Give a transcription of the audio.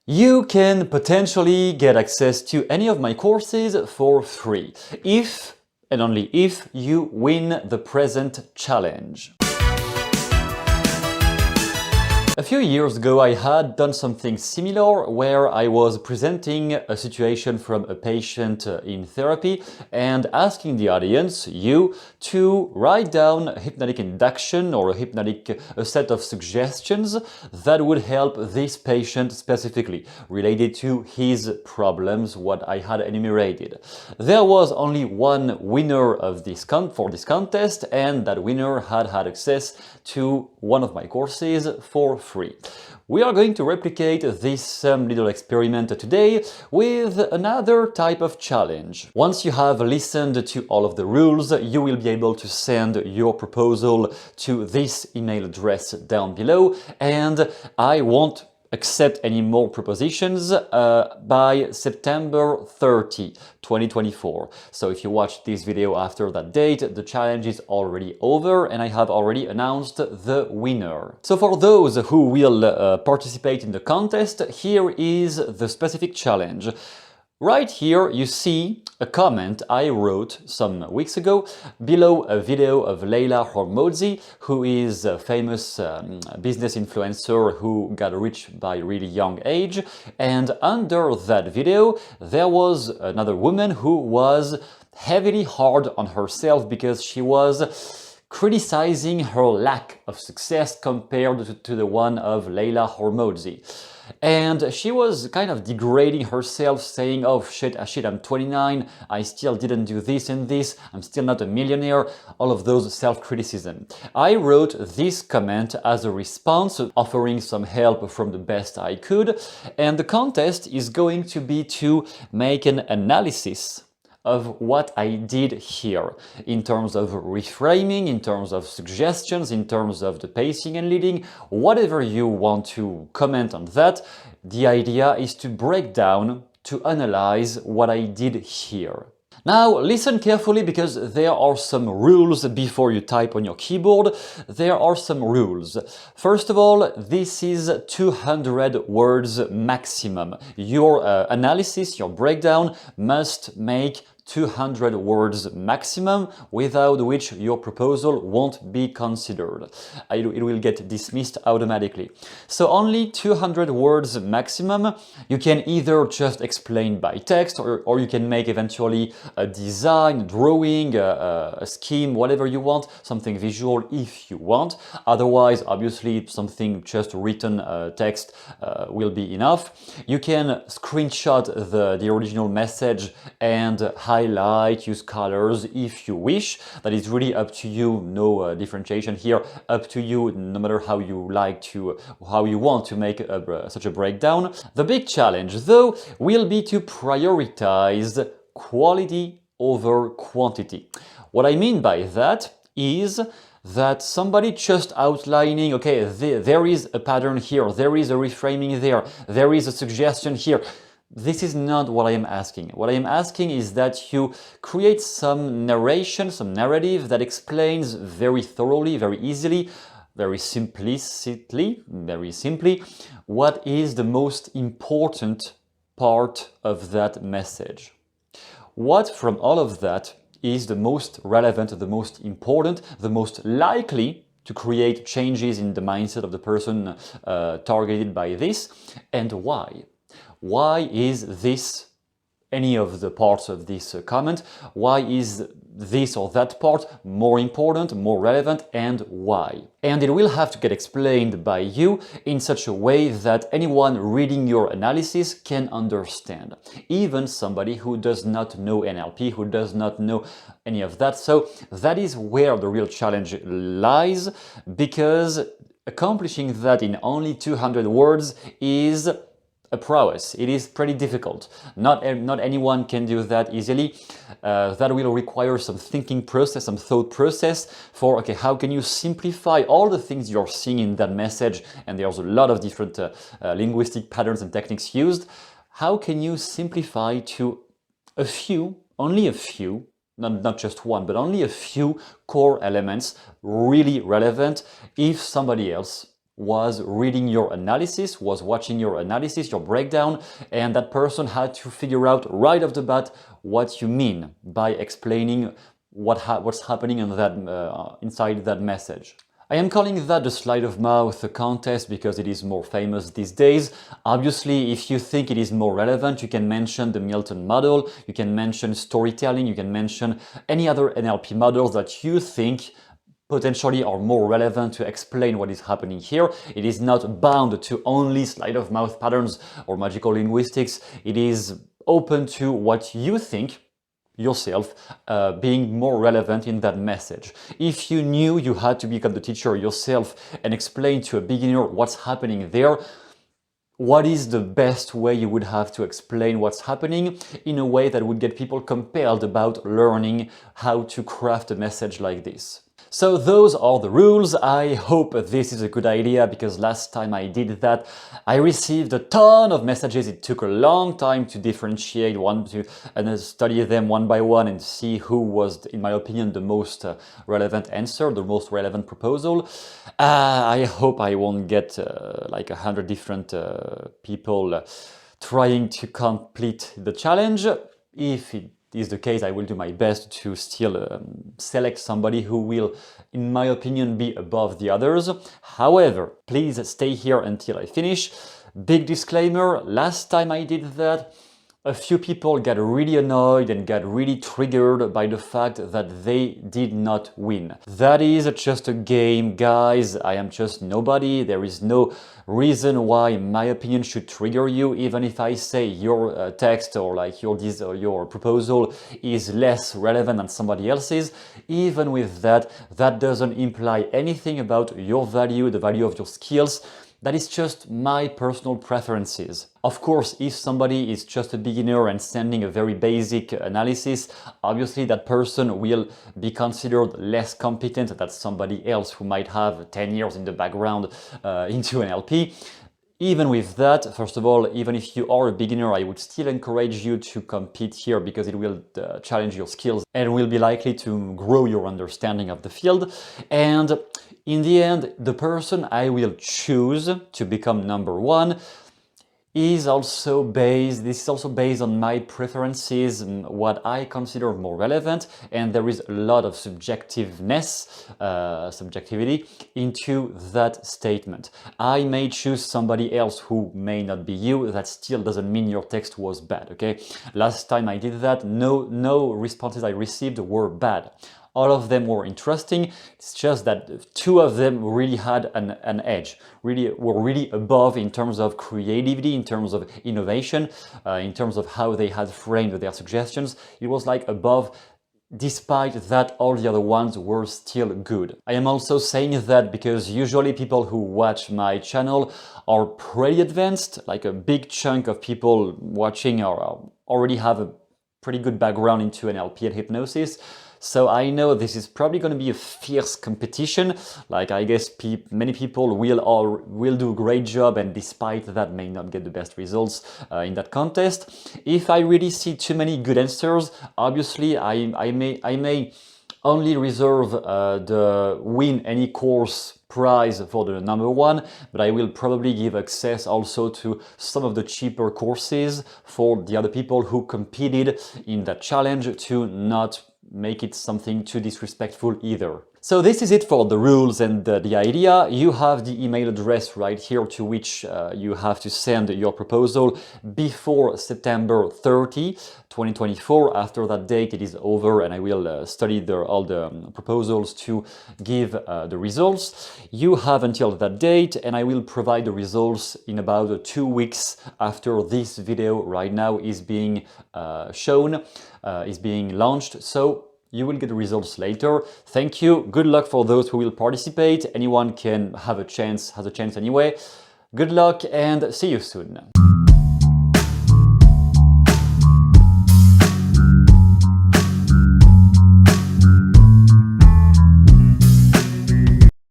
You can potentially get access to any of my courses for free, if and only if you win the present challenge. A few years ago, I had done something similar where I was presenting a situation from a patient in therapy and asking the audience, you, to write down a hypnotic induction or a set of suggestions that would help this patient specifically, related to his problems, what I had enumerated. There was only one winner of for this contest, and that winner had access to one of my courses for free. We are going to replicate this little experiment today with another type of challenge. Once you have listened to all of the rules, you will be able to send your proposal to this email address down below, and I won't accept any more propositions by September 30, 2024. So if you watch this video after that date, the challenge is already over and I have already announced the winner. So for those who will participate in the contest, here is the specific challenge. Right here you see a comment I wrote some weeks ago below a video of Leila Hormozzi, who is a famous business influencer who got rich by a really young age. And under that video there was another woman who was heavily hard on herself because she was criticizing her lack of success compared to the one of Leila Hormozzi. And she was kind of degrading herself, saying, oh shit, I'm 29, I still didn't do this and this, I'm still not a millionaire, all of those self-criticism. I wrote this comment as a response, offering some help from the best I could, and the contest is going to be to make an analysis of what I did here in terms of reframing, in terms of suggestions, in terms of the pacing and leading, whatever you want to comment on that. The idea is to break down, to analyze what I did here. Now listen carefully, because there are some rules before you type on your keyboard. There are some rules. First of all, this is 200 words maximum. Your analysis, your breakdown must make 200 words maximum, without which your proposal won't be considered. It will get dismissed automatically. So only 200 words maximum. You can either just explain by text, or you can make eventually a design, a drawing, a scheme, whatever you want, something visual if you want. Otherwise, obviously, something just written text will be enough. You can screenshot the original message and highlight, use colors if you wish. That is really up to you. No differentiation here. Up to you, no matter how you want to make such a breakdown. The big challenge, though, will be to prioritize quality over quantity. What I mean by that is that somebody just outlining, okay, there is a pattern here, there is a reframing there is a suggestion here. This is not what I am asking. What I am asking is that you create some narration, some narrative that explains very thoroughly, very easily, very simply, what is the most important part of that message. What from all of that is the most relevant, the most important, the most likely to create changes in the mindset of the person targeted by this, and why? Why is this, any of the parts of this comment, why is this or that part more important, more relevant, and why? And it will have to get explained by you in such a way that anyone reading your analysis can understand. Even somebody who does not know NLP, who does not know any of that. So that is where the real challenge lies, because accomplishing that in only 200 words is a prowess. It is pretty difficult. Not anyone can do that easily. That will require some thinking process, some thought process for, okay, how can you simplify all the things you're seeing in that message? And there's a lot of different linguistic patterns and techniques used. How can you simplify to a few, only a few, not just one, but only a few core elements really relevant if somebody else was reading your analysis, was watching your analysis, your breakdown, and that person had to figure out right off the bat what you mean by explaining what's happening in that, inside that message. I am calling that the sleight of mouth contest because it is more famous these days. Obviously, if you think it is more relevant, you can mention the Milton model, you can mention storytelling, you can mention any other NLP models that you think potentially are more relevant to explain what is happening here. It is not bound to only sleight of mouth patterns or magical linguistics. It is open to what you think yourself being more relevant in that message. If you knew you had to become the teacher yourself and explain to a beginner what's happening there, what is the best way you would have to explain what's happening in a way that would get people compelled about learning how to craft a message like this? So those are the rules. I hope this is a good idea because last time I did that, I received a ton of messages. It took a long time to differentiate and study them one by one and see who was, in my opinion, the most relevant answer, the most relevant proposal. I hope I won't get like 100 different people trying to complete the challenge. If it is the case, I will do my best to still select somebody who will, in my opinion, be above the others. However, please stay here until I finish. Big disclaimer, last time I did that, a few people got really annoyed and got really triggered by the fact that they did not win. That is just a game, guys. I am just nobody. There is no reason why my opinion should trigger you, even if I say your text or like your proposal is less relevant than somebody else's. Even with that, that doesn't imply anything about your value, the value of your skills. That is just my personal preferences. Of course, if somebody is just a beginner and sending a very basic analysis, obviously that person will be considered less competent than somebody else who might have 10 years in the background into NLP. Even with that, first of all, even if you are a beginner, I would still encourage you to compete here because it will challenge your skills and will be likely to grow your understanding of the field. And in the end, the person I will choose to become number one is also based on my preferences and what I consider more relevant, and there is a lot of subjectivity into that statement. I may choose somebody else who may not be you. That still doesn't mean your text was bad, okay? Last time I did that, no responses I received were bad. All of them were interesting. It's just that two of them really had an edge, were really above in terms of creativity, in terms of innovation, in terms of how they had framed their suggestions. It was like above. Despite that, all the other ones were still good. I am also saying that because usually people who watch my channel are pretty advanced, like a big chunk of people watching already have a pretty good background into NLP and hypnosis. So I know this is probably going to be a fierce competition. Like I guess many people will do a great job and despite that may not get the best results in that contest. If I really see too many good answers, obviously I may only reserve the win any course prize for the number one, but I will probably give access also to some of the cheaper courses for the other people who competed in that challenge to not make it something too disrespectful either. So this is it for the rules and the idea. You have the email address right here to which you have to send your proposal before September 30, 2024. After that date, it is over and I will study all the proposals to give the results. You have until that date and I will provide the results in about 2 weeks after this video right now is being shown, is being launched. So you will get the results later. Thank you. Good luck for those who will participate. Anyone can have a chance, has a chance anyway. Good luck and see you soon.